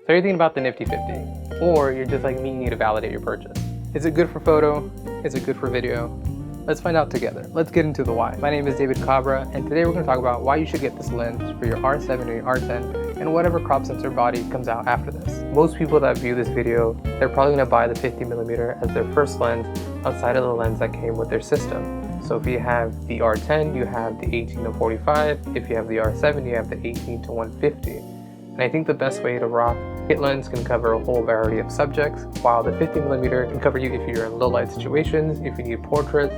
So you're thinking about the nifty 50, or you're just like me, you need to validate your purchase. Is it good for photo? Is it good for video? Let's find out together. Let's get into the why. My name is David Cabra, and today we're going to talk about why you should get this lens for your R7 or your R10 and whatever crop sensor body comes out after this. Most people that view this video, they're probably going to buy the 50mm as their first lens outside of the lens that came with their system. So if you have the R10, you have the 18-45. If you have the R7, you have the 18-150. And I think the best way to rock kit lens can cover a whole variety of subjects, while the 50mm can cover you if you're in low light situations, if you need portraits.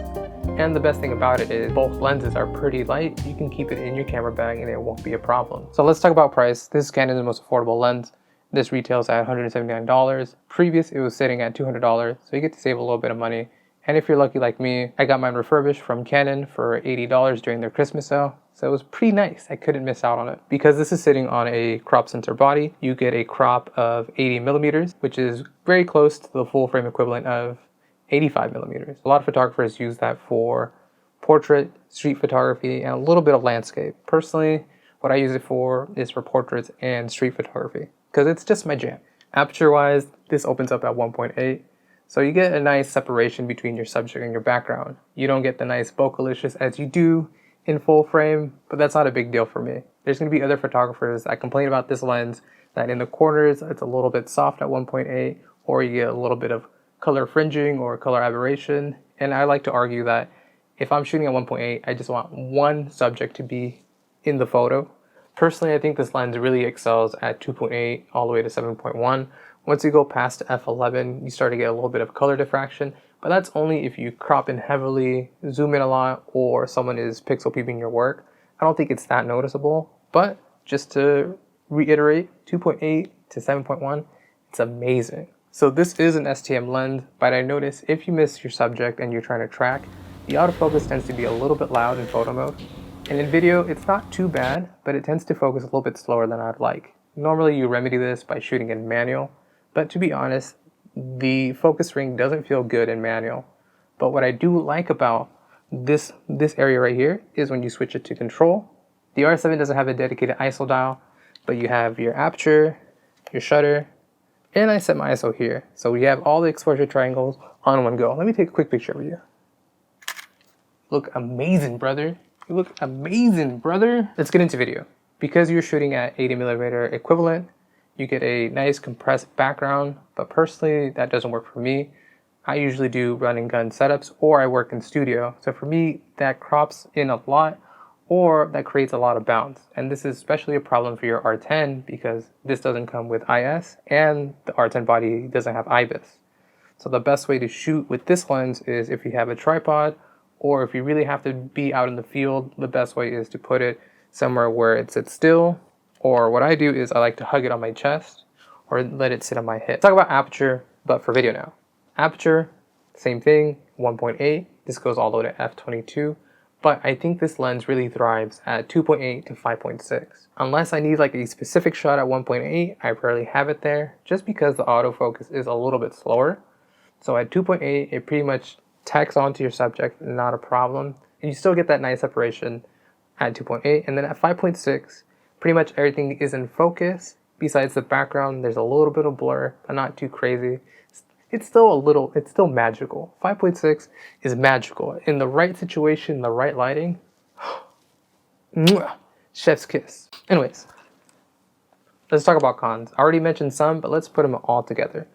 And the best thing about it is both lenses are pretty light. You can keep it in your camera bag and it won't be a problem. So let's talk about price. This is Canon's most affordable lens. This retails at $179. Previous, it was sitting at $200, so you get to save a little bit of money. And if you're lucky like me, I got mine refurbished from Canon for $80 during their Christmas sale. So it was pretty nice. I couldn't miss out on it. Because this is sitting on a crop sensor body, you get a crop of 80mm, which is very close to the full frame equivalent of 85mm. A lot of photographers use that for portrait, street photography, and a little bit of landscape. Personally, what I use it for is for portraits and street photography, because it's just my jam. Aperture-wise, this opens up at 1.8. So you get a nice separation between your subject and your background. You don't get the nice bokeh as you do in full frame, but that's not a big deal for me. There's going to be other photographers that complain about this lens, that in the corners it's a little bit soft at 1.8, or you get a little bit of color fringing or color aberration. And I like to argue that if I'm shooting at 1.8, I just want one subject to be in the photo. Personally, I think this lens really excels at 2.8 all the way to 7.1. Once you go past f11, you start to get a little bit of color diffraction, but that's only if you crop in heavily, zoom in a lot, or someone is pixel peeping your work. I don't think it's that noticeable, but just to reiterate, 2.8 to 7.1, it's amazing. So this is an STM lens, but I notice if you miss your subject and you're trying to track, the autofocus tends to be a little bit loud in photo mode. And in video, it's not too bad, but it tends to focus a little bit slower than I'd like. Normally you remedy this by shooting in manual, but to be honest, the focus ring doesn't feel good in manual. But what I do like about this area right here is when you switch it to control. The R7 doesn't have a dedicated ISO dial, but you have your aperture, your shutter, and I set my ISO here. So we have all the exposure triangles on one go. Let me take a quick picture of you. Look amazing, brother. You look amazing, brother. Let's get into video. Because you're shooting at 80mm equivalent, you get a nice compressed background, but personally that doesn't work for me. I usually do run and gun setups, or I work in studio. So for me, that crops in a lot, or that creates a lot of bounce. And this is especially a problem for your R10 because this doesn't come with IS and the R10 body doesn't have IBIS. So the best way to shoot with this lens is if you have a tripod, or if you really have to be out in the field, the best way is to put it somewhere where it sits still. Or what I do is I like to hug it on my chest or let it sit on my hip. Let's talk about aperture, but for video now. Aperture, same thing, 1.8. This goes all the way to f22. But I think this lens really thrives at 2.8 to 5.6. Unless I need like a specific shot at 1.8, I rarely have it there, just because the autofocus is a little bit slower. So at 2.8, it pretty much tacks onto your subject, not a problem. And you still get that nice separation at 2.8. And then at 5.6, pretty much everything is in focus. Besides the background, there's a little bit of blur, but not too crazy. It's still magical. 5.6 is magical. In the right situation, the right lighting, chef's kiss. Anyways, let's talk about cons. I already mentioned some, but let's put them all together.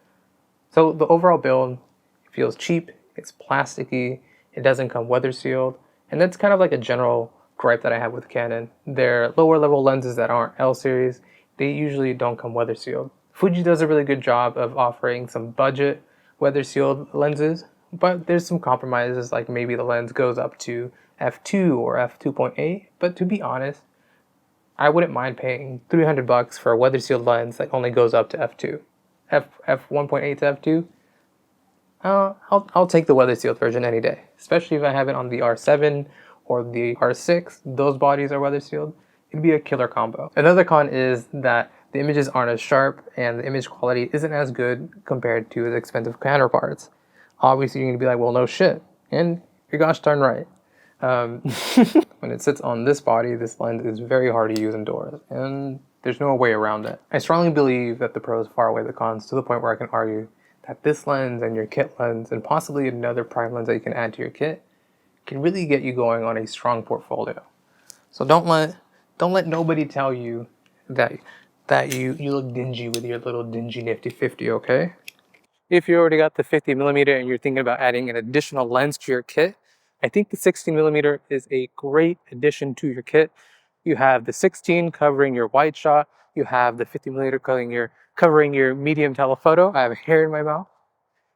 So the overall build, it feels cheap, it's plasticky, it doesn't come weather sealed, and that's kind of like a general gripe that I have with Canon. Their lower level lenses that aren't L series, they usually don't come weather sealed. Fuji does a really good job of offering some budget weather sealed lenses, but there's some compromises, like maybe the lens goes up to f2 or f2.8, but to be honest, I wouldn't mind paying $300 for a weather sealed lens that only goes up to f2. f1.8 to f2, I'll take the weather sealed version any day, especially if I have it on the R7 or the R6, those bodies are weather sealed. It'd be a killer combo. Another con is that the images aren't as sharp and the image quality isn't as good compared to its expensive counterparts. Obviously you're gonna be like, well, no shit, and you're gosh darn right. When it sits on this body, this lens is very hard to use indoors, and There's no way around it. I strongly believe that the pros far outweigh the cons, to the point where I can argue that this lens and your kit lens and possibly another prime lens that you can add to your kit can really get you going on a strong portfolio. So don't let nobody tell you that you look dingy with your little dingy nifty 50, okay? If you already got the 50mm and you're thinking about adding an additional lens to your kit, I think the 16mm is a great addition to your kit. You have the 16 covering your wide shot. You have the 50mm covering your medium telephoto. I have hair in my mouth.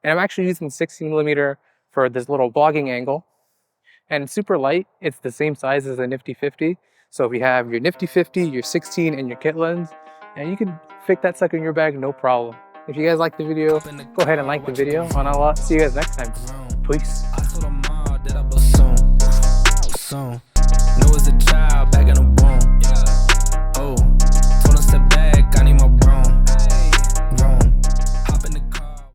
And I'm actually using 16mm for this little vlogging angle. And it's super light. It's the same size as a nifty 50. So if you have your nifty 50, your 16, and your kit lens, and you can fit that sucker in your bag, no problem. If you guys like the video, go ahead and like the video, and I'll see you guys next time. Peace.